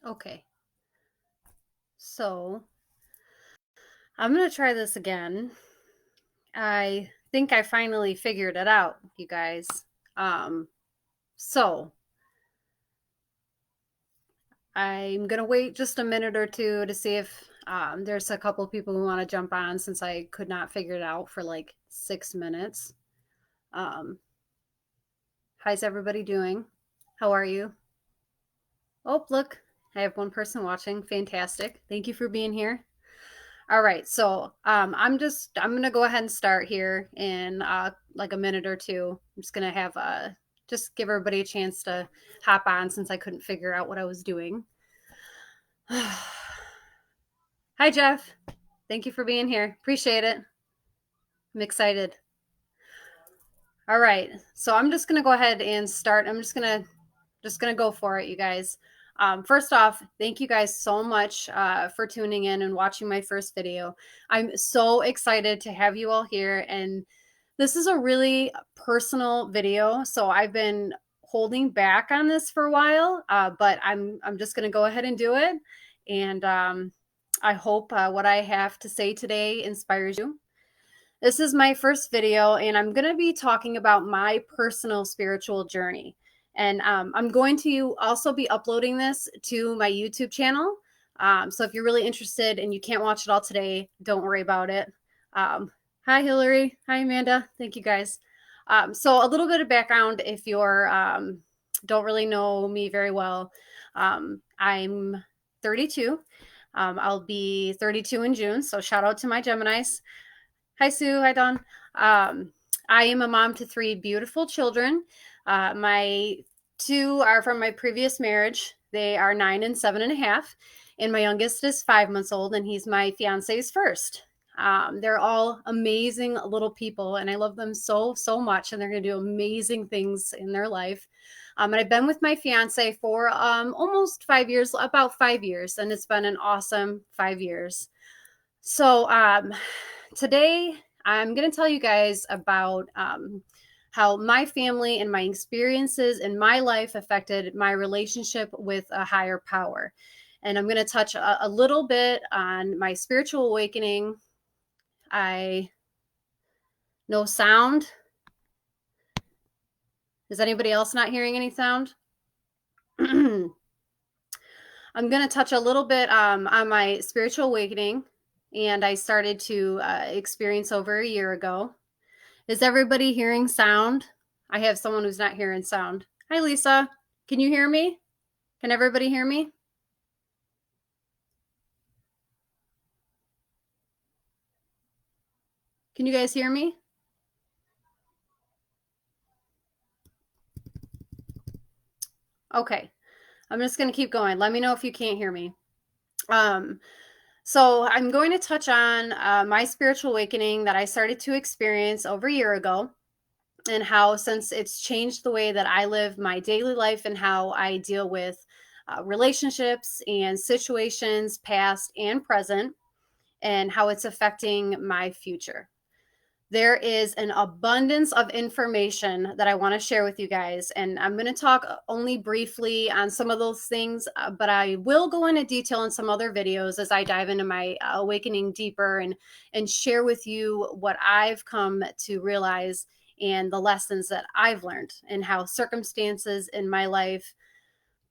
Okay, so I'm going to try this again. I think I finally figured it out, you guys. Um, so I'm going to wait just a minute or two to see if there's a couple people who want to jump on since I could not figure it out for like 6 minutes. Um, how's everybody doing? How are you? Oh, look, I have one person watching. Fantastic. Thank you for being here. All right, so I'm gonna go ahead and start here in like a minute or two. I'm just gonna have just give everybody a chance to hop on since I couldn't figure out what I was doing. Hi Jeff, thank you for being here. Appreciate it. I'm excited. All right, so I'm just gonna go ahead and start. I'm just gonna go for it, you guys. First off, thank you guys so much for tuning in and watching my first video. I'm so excited to have you all here, and this is a really personal video, so I've been holding back on this for a while, but I'm just gonna go ahead and do it, and I hope what I have to say today inspires you. This is my first video, and I'm going to be talking about my personal spiritual journey. And I'm going to also be uploading this to my YouTube channel. So if you're really interested and you can't watch it all today, don't worry about it. Hi, Hillary. Hi, Amanda. Thank you, guys. So a little bit of background if you're don't really know me very well. I'm 32. I'll be 32 in June. So shout out to my Geminis. Hi, Sue. Hi, Don. I am a mom to three beautiful children. My two are from my previous marriage. They are 9 and 7.5. And my youngest is 5 months old, and he's my fiance's first. They're all amazing little people, and I love them so, so much. And they're going to do amazing things in their life. And I've been with my fiance for almost 5 years, about 5 years, and it's been an awesome 5 years. So, today I'm going to tell you guys about how my family and my experiences in my life affected my relationship with a higher power. And I'm going to touch a little bit on my spiritual awakening. I no sound. Is anybody else not hearing any sound? I'm going to touch a little bit on my spiritual awakening, and I started to experience over a year ago. Is everybody hearing sound? I have someone who's not hearing sound. Hi, Lisa. Can you hear me? Can everybody hear me? Can you guys hear me? Okay. I'm just going to keep going. Let me know if you can't hear me. So I'm going to touch on my spiritual awakening that I started to experience over a year ago, and how, since it's changed the way that I live my daily life and how I deal with relationships and situations, past and present, and how it's affecting my future. There is an abundance of information that I want to share with you guys, and I'm going to talk only briefly on some of those things, but I will go into detail in some other videos as I dive into my awakening deeper and share with you what I've come to realize and the lessons that I've learned, and how circumstances in my life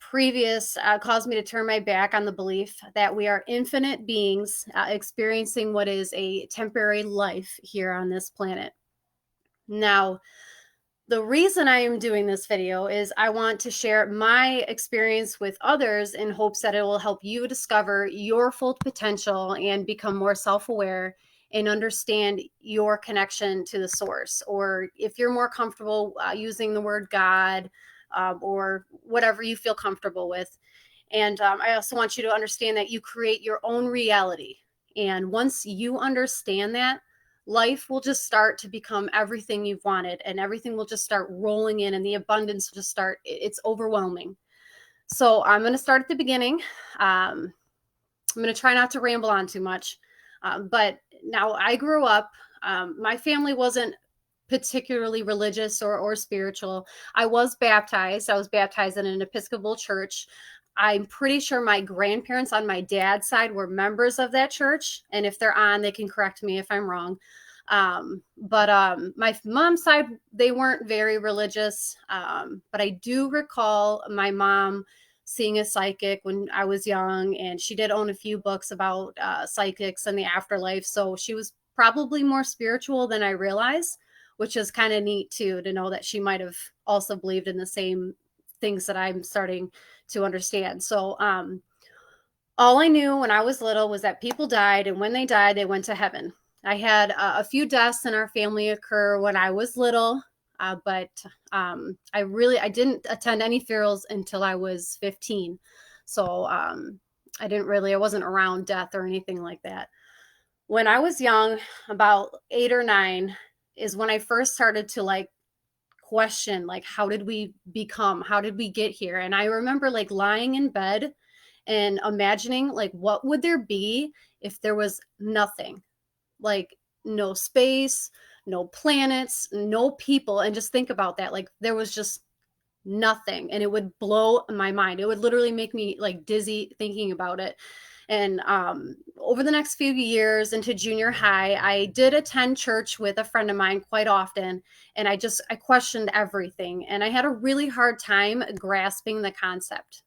previous caused me to turn my back on the belief that we are infinite beings experiencing what is a temporary life here on this planet. Now, the reason I am doing this video is I want to share my experience with others in hopes that it will help you discover your full potential and become more self-aware and understand your connection to the source. Or if you're more comfortable using the word God, or whatever you feel comfortable with. And I also want you to understand that you create your own reality. And once you understand that, life will just start to become everything you've wanted, and everything will just start rolling in, and the abundance will just start. It's overwhelming. So I'm going to start at the beginning. I'm going to try not to ramble on too much. But now, I grew up, my family wasn't particularly religious or spiritual. I was baptized. I was baptized in an Episcopal church. I'm pretty sure my grandparents on my dad's side were members of that church. And if they're on, they can correct me if I'm wrong. But my mom's side, they weren't very religious. But I do recall my mom seeing a psychic when I was young, and she did own a few books about psychics and the afterlife. So she was probably more spiritual than I realized, which is kind of neat too, to know that she might have also believed in the same things that I'm starting to understand. So, all I knew when I was little was that people died, and when they died, they went to heaven. I had a few deaths in our family occur when I was little, but I didn't attend any funerals until I was 15. So I wasn't around death or anything like that. When I was young, about 8 or 9, is when I first started to like question, like, how did we get here? And I remember like lying in bed and imagining like what would there be if there was nothing, like no space, no planets, no people. And just think about that, like there was just nothing, and it would blow my mind. It would literally make me like dizzy thinking about it. And over the next few years into junior high, I did attend church with a friend of mine quite often, and I questioned everything, and I had a really hard time grasping the concept.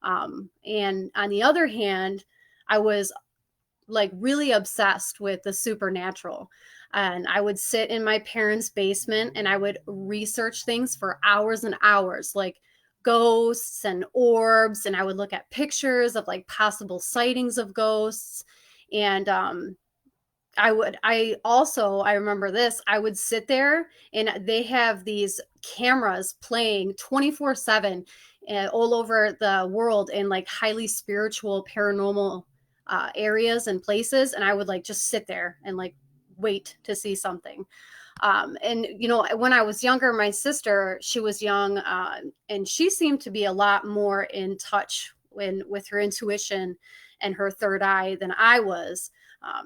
And on the other hand, I was like really obsessed with the supernatural. And I would sit in my parents' basement and I would research things for hours and hours, like ghosts and orbs. And I would look at pictures of like possible sightings of ghosts. And I remember this, I would sit there and they have these cameras playing 24/7 all over the world in like highly spiritual paranormal areas and places. And I would like just sit there and like wait to see something. And you know, when I was younger, my sister, she was young, and she seemed to be a lot more in touch with her intuition and her third eye than I was.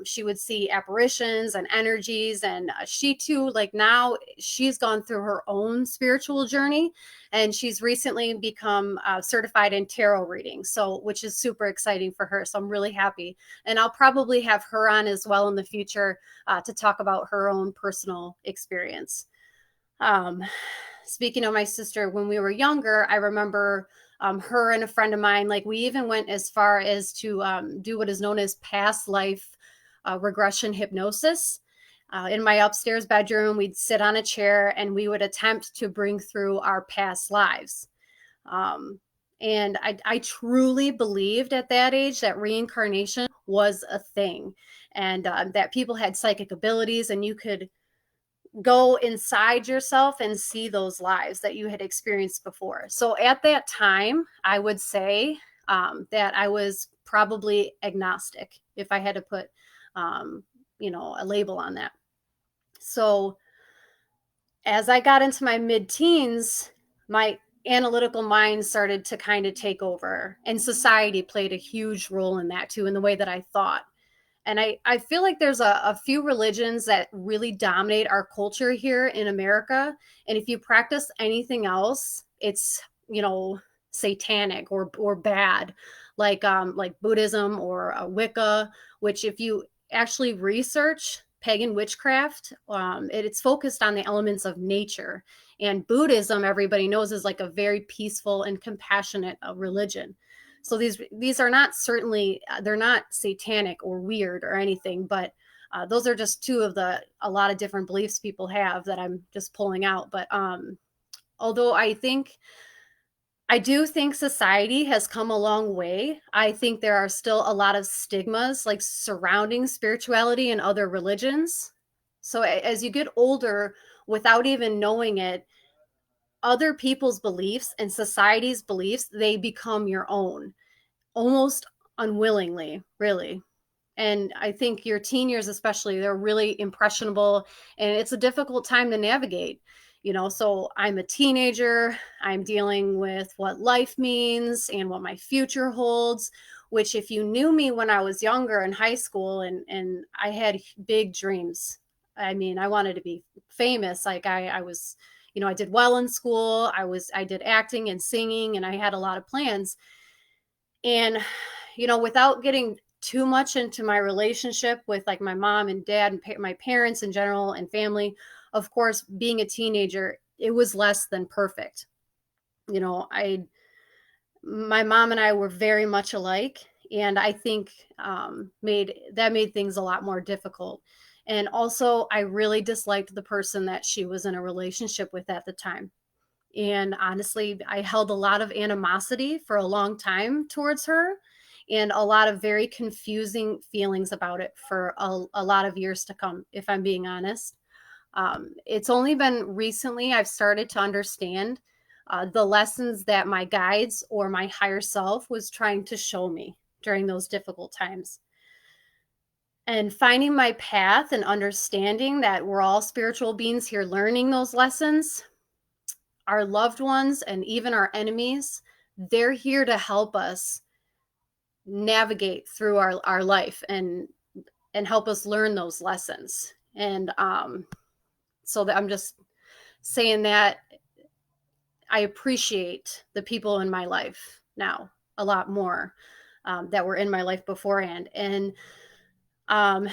She would see apparitions and energies, and she too, like now, she's gone through her own spiritual journey, and she's recently become certified in tarot reading. So, which is super exciting for her. So I'm really happy, and I'll probably have her on as well in the future to talk about her own personal experience. Um, Speaking of my sister, when we were younger, I remember her and a friend of mine, like we even went as far as to do what is known as past life regression hypnosis. In my upstairs bedroom, we'd sit on a chair and we would attempt to bring through our past lives. Um, and I truly believed at that age that reincarnation was a thing, and that people had psychic abilities and you could go inside yourself and see those lives that you had experienced before. So at that time, I would say that I was probably agnostic, if I had to put, um, a label on that. So as I got into my mid teens, my analytical mind started to kind of take over, and society played a huge role in that too, in the way that I thought. And I feel like there's a few religions that really dominate our culture here in America. And if you practice anything else, it's, satanic or bad, like Buddhism or Wicca, which if you actually research pagan witchcraft, it's focused on the elements of nature. And Buddhism, everybody knows, is like a very peaceful and compassionate religion. So these are not certainly, they're not satanic or weird or anything, but those are just two of a lot of different beliefs people have that I'm just pulling out. But although I do think society has come a long way, I think there are still a lot of stigmas like surrounding spirituality and other religions. So as you get older, without even knowing it, other people's beliefs and society's beliefs, they become your own almost unwillingly, really. And I think your teen years, especially, they're really impressionable, and it's a difficult time to navigate. So I'm a teenager, I'm dealing with what life means and what my future holds, which if you knew me when I was younger in high school, and I had big dreams. I mean, I wanted to be famous. Like I was, I did well in school. I did acting and singing, and I had a lot of plans. And, without getting too much into my relationship with like my mom and dad and my parents in general and family, of course, being a teenager, it was less than perfect. My mom and I were very much alike, and I think made things a lot more difficult. And also, I really disliked the person that she was in a relationship with at the time. And honestly, I held a lot of animosity for a long time towards her, and a lot of very confusing feelings about it for a lot of years to come, if I'm being honest. It's only been recently I've started to understand the lessons that my guides or my higher self was trying to show me during those difficult times. And finding my path and understanding that we're all spiritual beings here learning those lessons, our loved ones and even our enemies, they're here to help us navigate through our life and help us learn those lessons. And so that I'm just saying that I appreciate the people in my life now a lot more that were in my life beforehand. And um,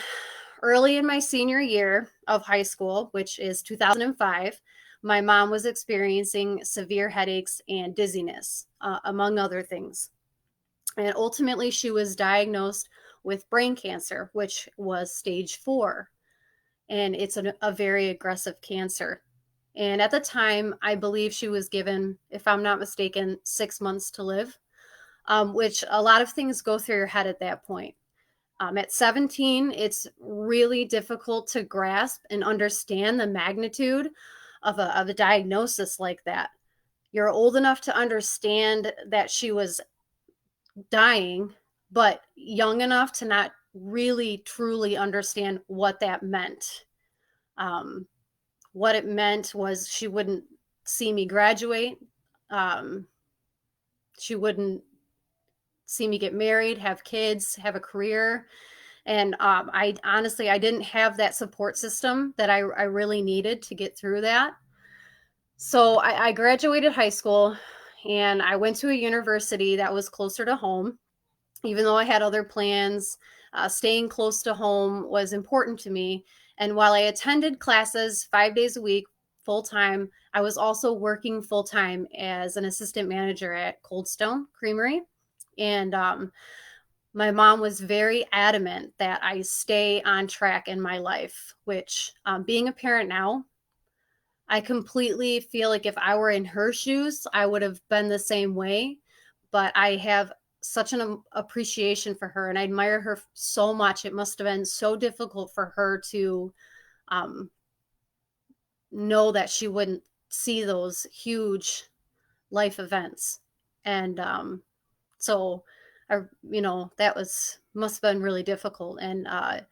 early in my senior year of high school, which is 2005, my mom was experiencing severe headaches and dizziness, among other things. And ultimately, she was diagnosed with brain cancer, which was stage 4. And it's a very aggressive cancer. And at the time, I believe she was given, if I'm not mistaken, 6 months to live, which a lot of things go through your head at that point. At 17, it's really difficult to grasp and understand the magnitude of a diagnosis like that. You're old enough to understand that she was dying, but young enough to not really truly understand what that meant. Um, what it meant was she wouldn't see me graduate. Um, she wouldn't see me get married, have kids, have a career. And I honestly, I didn't have that support system that I really needed to get through that. So I graduated high school and I went to a university that was closer to home, even though I had other plans. Staying close to home was important to me. And while I attended classes 5 days a week, full time, I was also working full time as an assistant manager at Cold Stone Creamery. And my mom was very adamant that I stay on track in my life, which being a parent now, I completely feel like if I were in her shoes, I would have been the same way. But I have such an appreciation for her and I admire her so much. It must have been so difficult for her to um, know that she wouldn't see those huge life events. And so, that must have been really difficult. And I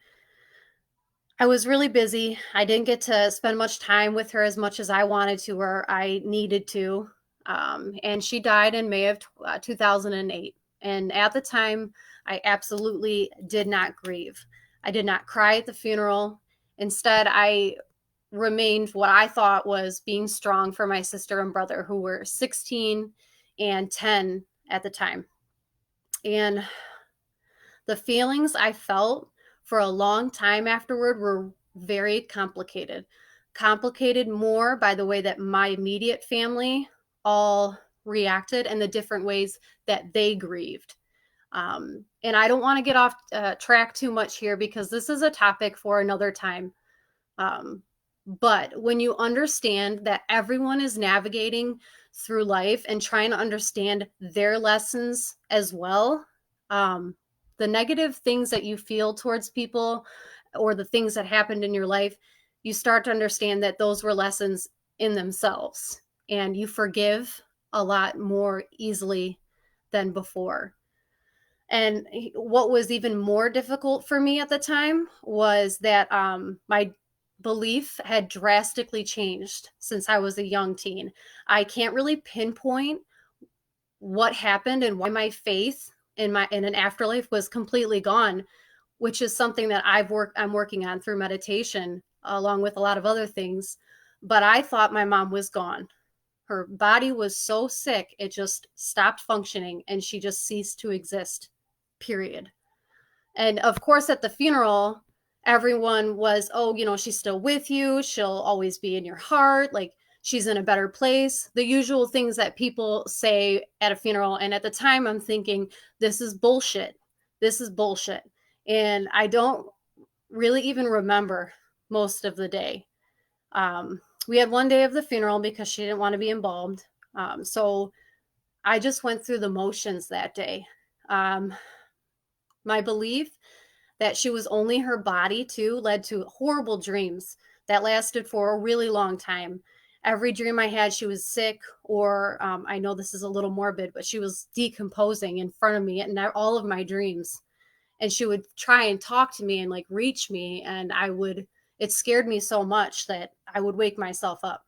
was really busy. I didn't get to spend much time with her as much as I wanted to or I needed to. And she died in May of 2008. And at the time, I absolutely did not grieve. I did not cry at the funeral. Instead, I remained what I thought was being strong for my sister and brother, who were 16 and 10 at the time. And the feelings I felt for a long time afterward were very complicated. Complicated more by the way that my immediate family all reacted and the different ways that they grieved. And I don't want to get off track too much here because this is a topic for another time. But when you understand that everyone is navigating through life and trying to understand their lessons as well, the negative things that you feel towards people or the things that happened in your life, you start to understand that those were lessons in themselves and you forgive a lot more easily than before. And what was even more difficult for me at the time was that my belief had drastically changed since I was a young teen. I can't really pinpoint what happened and why my faith in an afterlife was completely gone, which is something that I'm working on through meditation along with a lot of other things. But I thought my mom was gone. Her body was so sick, it just stopped functioning and she just ceased to exist, period. And of course, at the funeral, everyone was, oh, she's still with you. She'll always be in your heart. Like, she's in a better place. The usual things that people say at a funeral. And at the time, I'm thinking, this is bullshit. This is bullshit. And I don't really even remember most of the day. We had one day of the funeral because she didn't want to be embalmed. So I just went through the motions that day. My belief that she was only her body too led to horrible dreams that lasted for a really long time. Every dream I had, she was sick, or I know this is a little morbid, but she was decomposing in front of me in all of my dreams. And she would try and talk to me and like reach me, and it scared me so much that I would wake myself up.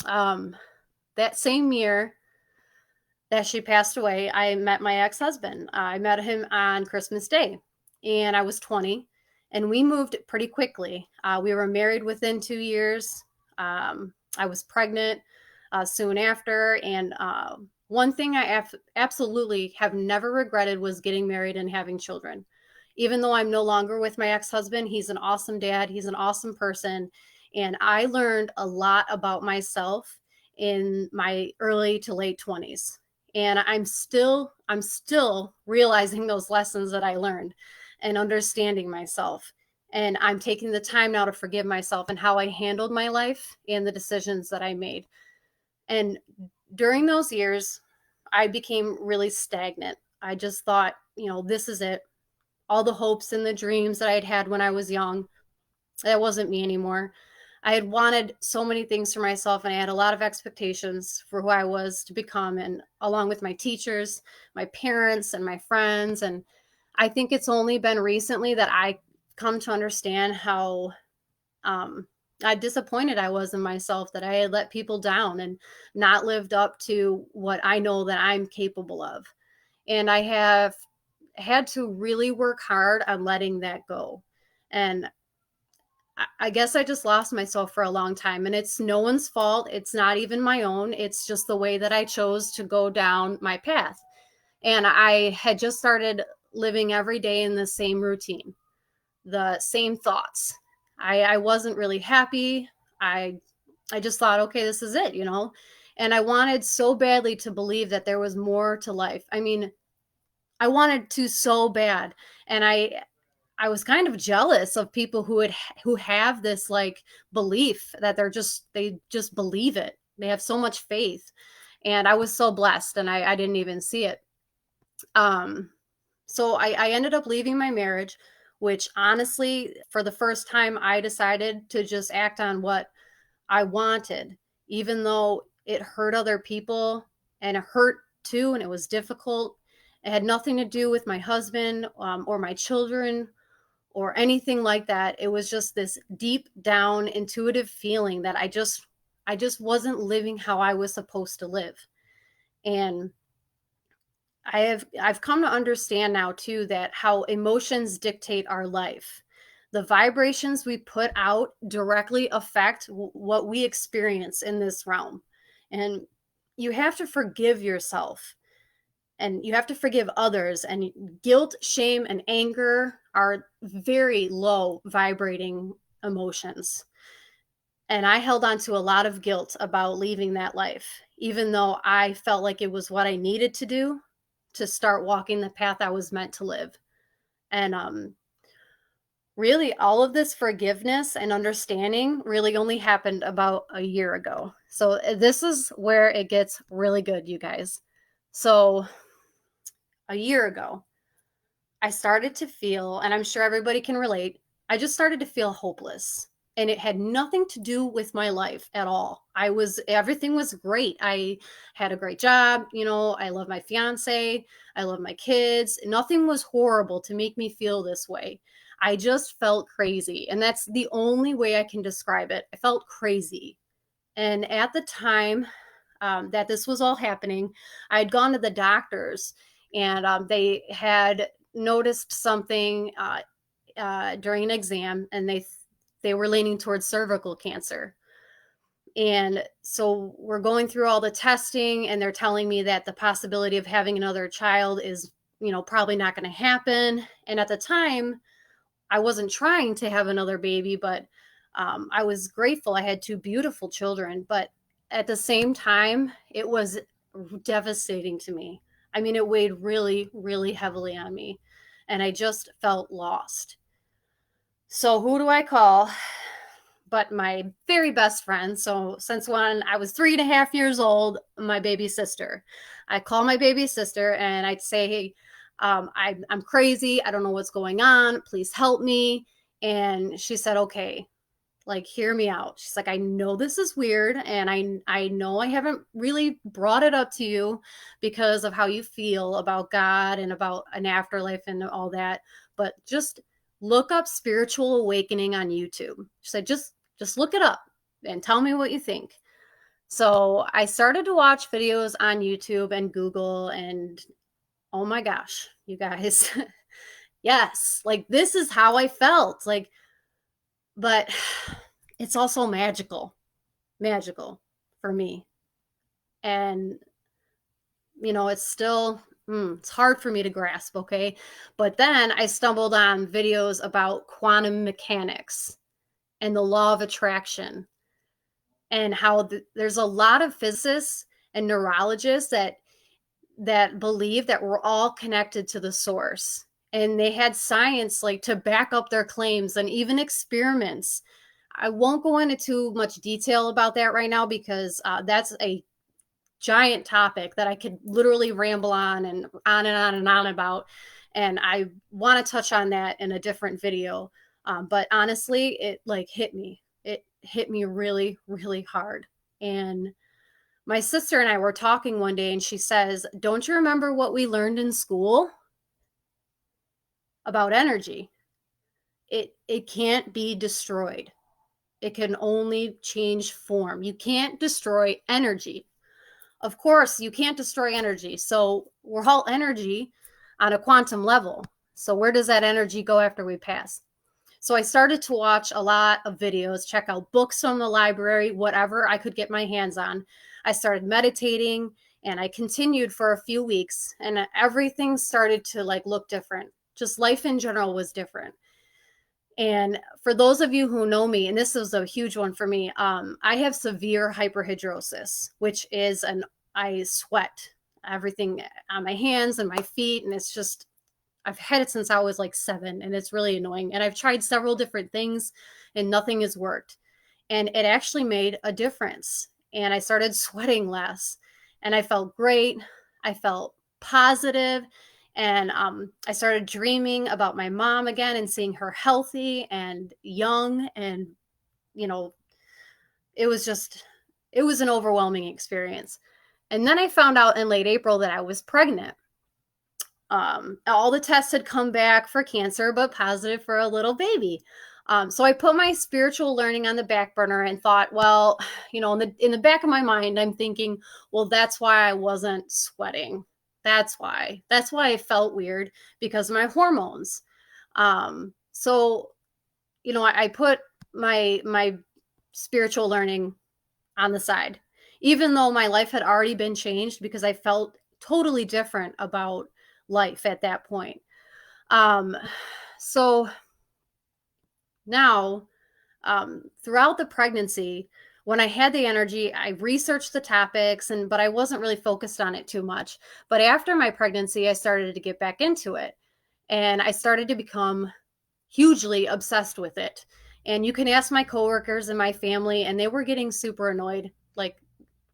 That same year that she passed away, I met my ex-husband. I met him on Christmas Day, and I was 20, and we moved pretty quickly. We were married within 2 years. I was pregnant soon after, and one thing I absolutely have never regretted was getting married and having children. Even though I'm no longer with my ex-husband, he's an awesome dad. He's an awesome person. And I learned a lot about myself in my early to late 20s. And I'm still realizing those lessons that I learned and understanding myself. And I'm taking the time now to forgive myself and how I handled my life and the decisions that I made. And during those years, I became really stagnant. I just thought, this is it. All the hopes and the dreams that I had had when I was young, that wasn't me anymore. I had wanted so many things for myself, and I had a lot of expectations for who I was to become, and along with my teachers, my parents, and my friends. And I think it's only been recently that I come to understand how disappointed I was in myself, that I had let people down and not lived up to what I know that I'm capable of. And I have had to really work hard on letting that go. And I guess I just lost myself for a long time, and it's no one's fault. It's not even my own. It's just the way that I chose to go down my path. And I had just started living every day in the same routine, the same thoughts. I wasn't really happy. I just thought, okay, this is it, And I wanted so badly to believe that there was more to life. I mean, I wanted to so bad. And I was kind of jealous of people who have this like belief that they just believe it. They have so much faith. And I was so blessed, and I didn't even see it. So I ended up leaving my marriage, which honestly, for the first time, I decided to just act on what I wanted, even though it hurt other people, and it hurt too, and it was difficult. It had nothing to do with my husband or my children or anything like that. It was just this deep down intuitive feeling that I just wasn't living how I was supposed to live. And I've come to understand now too that how emotions dictate our life. The vibrations we put out directly affect what we experience in this realm. And you have to forgive yourself, and you have to forgive others. And guilt, shame, and anger are very low vibrating emotions. And I held on to a lot of guilt about leaving that life, even though I felt like it was what I needed to do to start walking the path I was meant to live. And really, all of this forgiveness and understanding really only happened about a year ago. So this is where it gets really good, you guys. So a year ago, I started to feel, and I'm sure everybody can relate, I just started to feel hopeless. And it had nothing to do with my life at all. Everything was great. I had a great job. I love my fiance. I love my kids. Nothing was horrible to make me feel this way. I just felt crazy. And that's the only way I can describe it. I felt crazy. And at the time that this was all happening, I had gone to the doctors, and they had noticed something during an exam, and they were leaning towards cervical cancer. And so we're going through all the testing, and they're telling me that the possibility of having another child is, probably not going to happen. And at the time, I wasn't trying to have another baby, but I was grateful. I had two beautiful children, but at the same time, it was devastating to me. I mean, it weighed really, really heavily on me, and I just felt lost. So, who do I call? But my very best friend. So, since when I was 3.5 years old, my baby sister. I call my baby sister and I'd say, hey, I'm crazy. I don't know what's going on. Please help me. And she said, okay, like, hear me out. She's like, I know this is weird. And I know I haven't really brought it up to you because of how you feel about God and about an afterlife and all that. But just look up spiritual awakening on YouTube. She said, just look it up and tell me what you think. So I started to watch videos on YouTube and Google, and oh my gosh, you guys, yes, like this is how I felt. Like, but it's also magical for me. And, it's still, it's hard for me to grasp, okay? But then I stumbled on videos about quantum mechanics and the law of attraction, and how there's a lot of physicists and neurologists that believe that we're all connected to the source, and they had science like to back up their claims and even experiments. I won't go into too much detail about that right now because that's a giant topic that I could literally ramble on and on and on and on about, and I want to touch on that in a different video. But honestly, it like hit me. It hit me really, really hard. And my sister and I were talking one day, and she says, don't you remember what we learned in school about energy? It can't be destroyed. It can only change form. You can't destroy energy. Of course, you can't destroy energy. So we're all energy on a quantum level. So where does that energy go after we pass? So I started to watch a lot of videos, check out books from the library, whatever I could get my hands on. I started meditating, and I continued for a few weeks, and everything started to like look different. Just life in general was different. And for those of you who know me, and this was a huge one for me, I have severe hyperhidrosis, which is I sweat everything on my hands and my feet. And it's just, I've had it since I was like 7, and it's really annoying. And I've tried several different things and nothing has worked. And it actually made a difference. And I started sweating less, and I felt great. I felt positive. And I started dreaming about my mom again and seeing her healthy and young. And, you know, it was an overwhelming experience. And then I found out in late April that I was pregnant. All the tests had come back for cancer, but positive for a little baby. So I put my spiritual learning on the back burner and thought, well, in the back of my mind, I'm thinking, well, that's why I wasn't sweating. That's why I felt weird, because of my hormones. So, I put my spiritual learning on the side, even though my life had already been changed, because I felt totally different about life at that point. So now, throughout the pregnancy, when I had the energy, I researched the topics, but I wasn't really focused on it too much. But after my pregnancy, I started to get back into it, and I started to become hugely obsessed with it. And you can ask my coworkers and my family, and they were getting super annoyed, like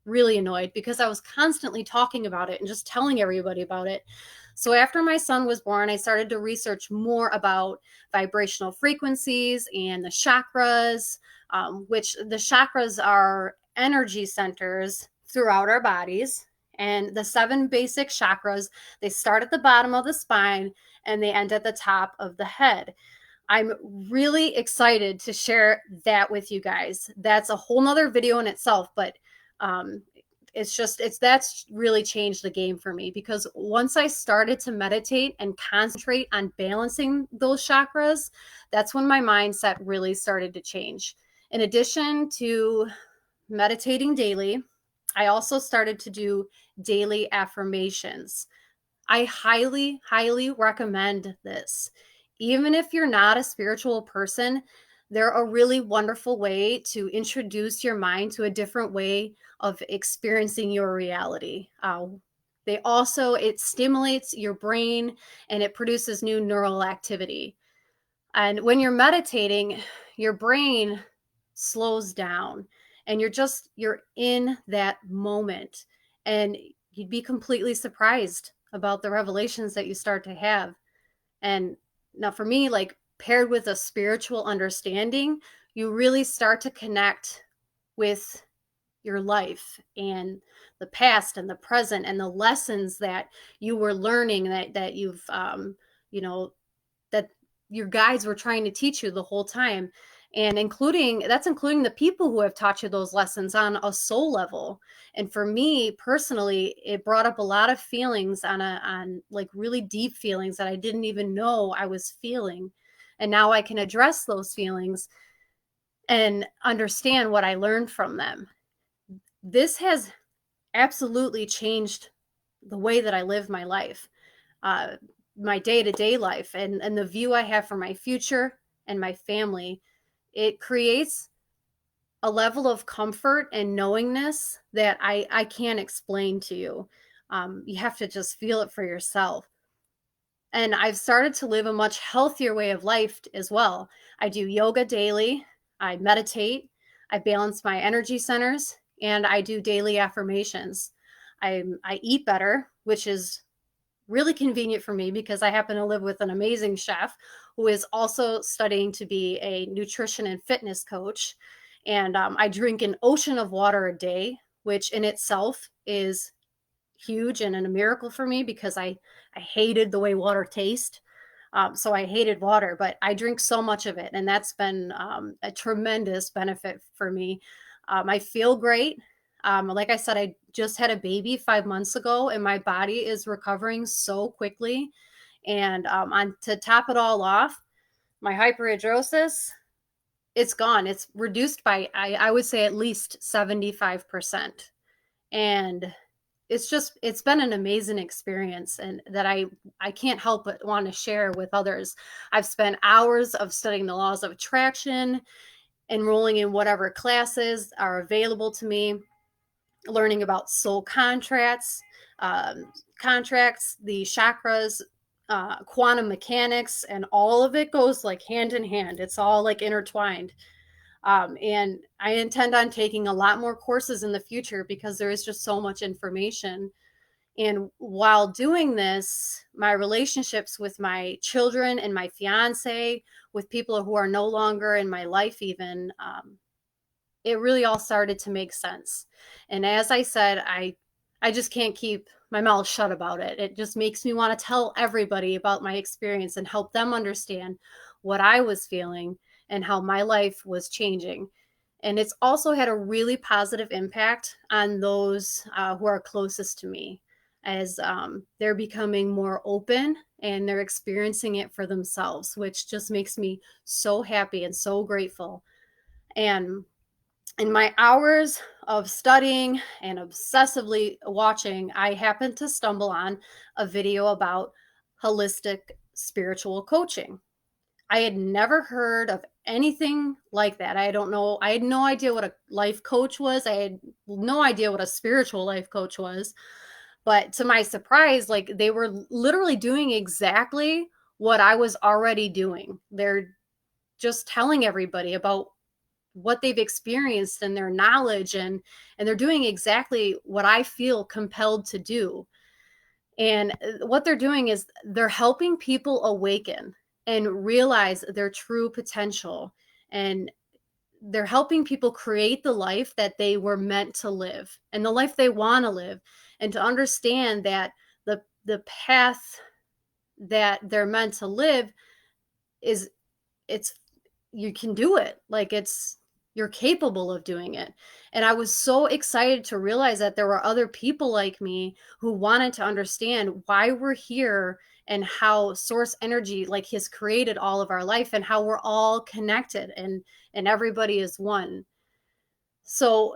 really annoyed, because I was constantly talking about it and just telling everybody about it. So after my son was born, I started to research more about vibrational frequencies and the chakras, which the chakras are energy centers throughout our bodies. And the 7 basic chakras, they start at the bottom of the spine and they end at the top of the head. I'm really excited to share that with you guys. That's a whole nother video in itself, but that's really changed the game for me, because once I started to meditate and concentrate on balancing those chakras, that's when my mindset really started to change. In addition to meditating daily. I also started to do daily affirmations. I highly, highly recommend this. Even if you're not a spiritual person, they're a really wonderful way to introduce your mind to a different way of experiencing your reality. They also, it stimulates your brain and it produces new neural activity. And when you're meditating, your brain slows down and you're in that moment. And you'd be completely surprised about the revelations that you start to have. And now for me, like paired with a spiritual understanding, you really start to connect with your life and the past and the present and the lessons that you were learning that you've you know that your guides were trying to teach you the whole time, and including the people who have taught you those lessons on a soul level. And for me personally, it brought up a lot of feelings on like really deep feelings that I didn't even know I was feeling, and now I can address those feelings and understand what I learned from them. This has absolutely changed the way that I live my life, uh, my day-to-day life, and the view I have for my future and my family. It creates a level of comfort and knowingness that I can't explain to you. You have to just feel it for yourself. And I've started to live a much healthier way of life as well. I do yoga daily, I meditate, I balance my energy centers, and I do daily affirmations. I eat better, which is really convenient for me because I happen to live with an amazing chef who is also studying to be a nutrition and fitness coach. And I drink an ocean of water a day, which in itself is huge and a miracle for me because I hated the way water tastes. So I hated water, but I drink so much of it, and that's been a tremendous benefit for me. I feel great. Like I said, I just had a baby 5 months ago, and my body is recovering so quickly. And on to top it all off, my hyperhidrosis, it's gone. It's reduced by I would say at least 75%. And it's been an amazing experience, and that I can't help but want to share with others. I've spent hours of studying the laws of attraction, enrolling in whatever classes are available to me, learning about soul contracts, the chakras, quantum mechanics, and all of it goes like hand in hand. It's all like intertwined. And I intend on taking a lot more courses in the future because there is just so much information. And while doing this, my relationships with my children and my fiance, with people who are no longer in my life, even, it really all started to make sense. And as I said, I just can't keep my mouth shut about it. It just makes me want to tell everybody about my experience and help them understand what I was feeling and how my life was changing. And it's also had a really positive impact on those who are closest to me, as they're becoming more open and they're experiencing it for themselves, which just makes me so happy and so grateful. And in my hours of studying and obsessively watching, I happened to stumble on a video about holistic spiritual coaching. I had never heard of anything like that. I don't know. I had no idea what a life coach was. I had no idea what a spiritual life coach was. But to my surprise, like they were literally doing exactly what I was already doing. They're just telling everybody about what they've experienced and their knowledge, and they're doing exactly what I feel compelled to do. And what they're doing is they're helping people awaken and realize their true potential, and they're helping people create the life that they were meant to live and the life they want to live, and to understand that the path that they're meant to live is, it's, you can do it. Like it's, you're capable of doing it. And I was so excited to realize that there were other people like me who wanted to understand why we're here and how source energy like has created all of our life and how we're all connected, and everybody is one. So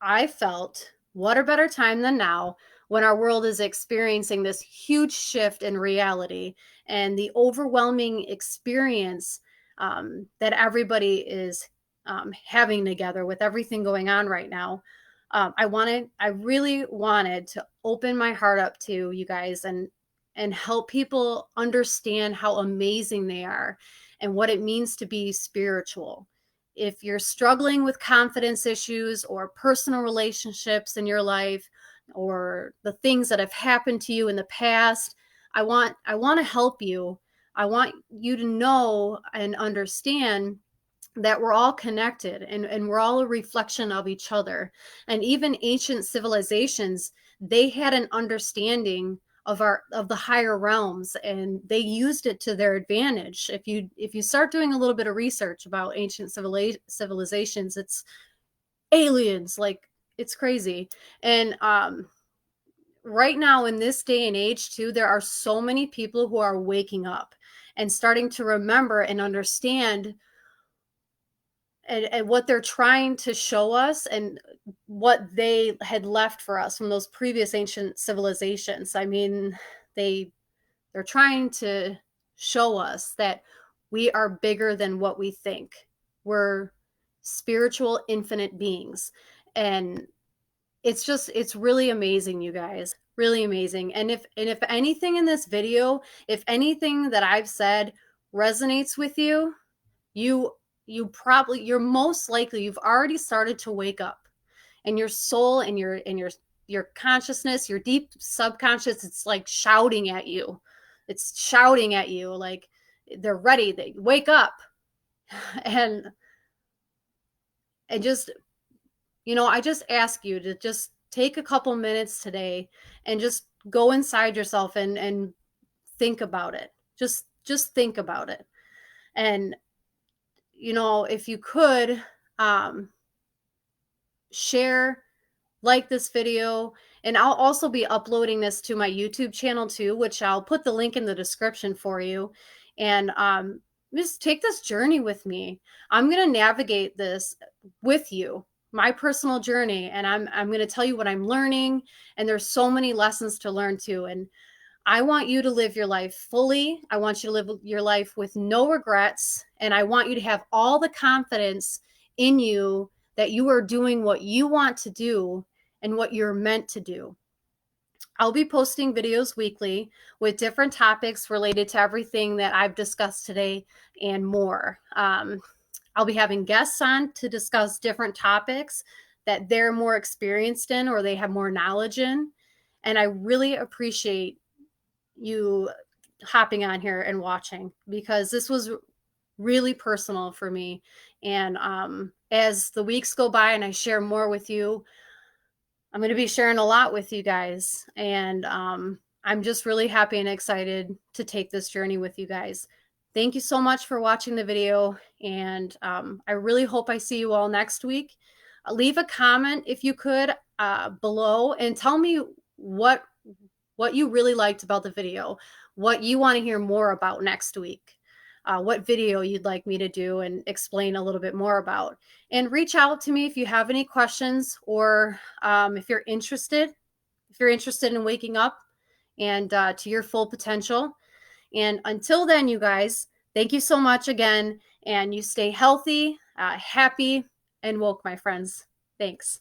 I felt, what a better time than now when our world is experiencing this huge shift in reality and the overwhelming experience that everybody is having together with everything going on right now. I really wanted to open my heart up to you guys and help people understand how amazing they are and what it means to be spiritual. If you're struggling with confidence issues or personal relationships in your life or the things that have happened to you in the past, I want to help you. I want you to know and understand that we're all connected and we're all a reflection of each other. And even ancient civilizations, they had an understanding of the higher realms, and they used it to their advantage. If you start doing a little bit of research about ancient civilizations, it's aliens, like it's crazy. And right now in this day and age too, there are so many people who are waking up and starting to remember and understand and what they're trying to show us and what they had left for us from those previous ancient civilizations. I mean, they're trying to show us that we are bigger than what we think. We're spiritual, infinite beings. And it's really amazing, you guys. Really amazing. And if anything in this video, if anything that I've said resonates with you, you you're most likely you've already started to wake up, and your soul and your consciousness, your deep subconscious, it's like shouting at you. It's shouting at you like they're ready. They wake up. and and just, I just ask you to just take a couple minutes today and just go inside yourself and think about it. Just think about it. And if you could, um share, like this video, and I'll also be uploading this to my YouTube channel too, which I'll put the link in the description for you. And just take this journey with me. I'm going to navigate this with you, my personal journey, and I'm going to tell you what I'm learning, and there's so many lessons to learn too. And I want you to live your life fully. I want you to live your life with no regrets, and I want you to have all the confidence in you that you are doing what you want to do and what you're meant to do. I'll be posting videos weekly with different topics related to everything that I've discussed today and more. I'll be having guests on to discuss different topics that they're more experienced in or they have more knowledge in. And I really appreciate you hopping on here and watching, because this was really personal for me. And as the weeks go by and I share more with you, I'm going to be sharing a lot with you guys. And I'm just really happy and excited to take this journey with you guys. Thank you so much for watching the video. And I really hope I see you all next week. Leave a comment if you could below and tell me what you really liked about the video, what you want to hear more about next week, what video you'd like me to do and explain a little bit more about. And reach out to me if you have any questions, or if you're interested in waking up and to your full potential. And until then, you guys, thank you so much again, and you stay healthy, happy, and woke, my friends. Thanks.